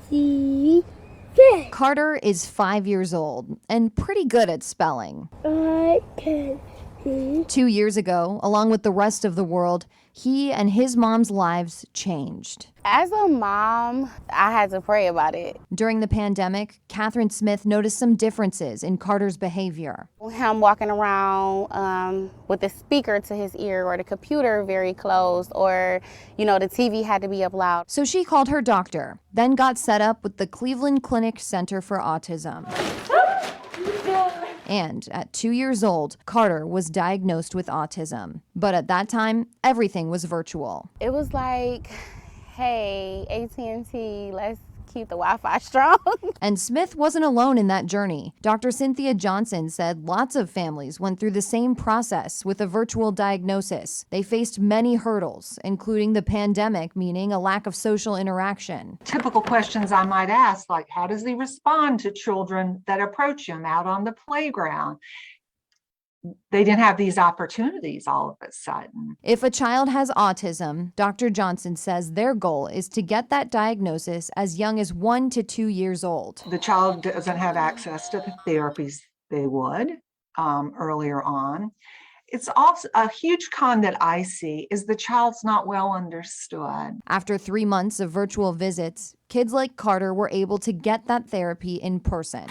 C, fish. Carter is 5 years old and pretty good at spelling. I can see. 2 years ago, along with the rest of the world, he and his mom's lives changed. As a mom, I had to pray about it. During the pandemic, Catherine Smith noticed some differences in Carter's behavior. Him walking around with the speaker to his ear or the computer very close, or, the TV had to be up loud. So she called her doctor, then got set up with the Cleveland Clinic Center for Autism. And at 2 years old, Carter was diagnosed with autism. But at that time, everything was virtual. It was like, hey, AT&T, let's keep the Wi-Fi strong. And Smith wasn't alone in that journey. Dr. Cynthia Johnson said lots of families went through the same process with a virtual diagnosis. They faced many hurdles, including the pandemic, meaning a lack of social interaction. Typical questions I might ask, like, how does he respond to children that approach him out on the playground? They didn't have these opportunities all of a sudden. If a child has autism, Dr. Johnson says their goal is to get that diagnosis as young as 1 to 2 years old. The child doesn't have access to the therapies they would earlier on. It's also a huge con that I see is the child's not well understood. After 3 months of virtual visits, kids like Carter were able to get that therapy in person.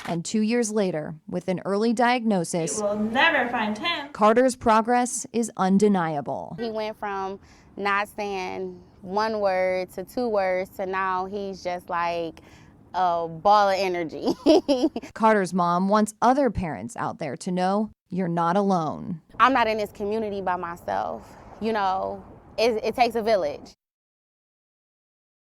And 2 years later, with an early diagnosis, you will never find him. Carter's progress is undeniable. He went from not saying one word to 2 words to now he's just like a ball of energy. Carter's mom wants other parents out there to know you're not alone. I'm not in this community by myself. It takes a village.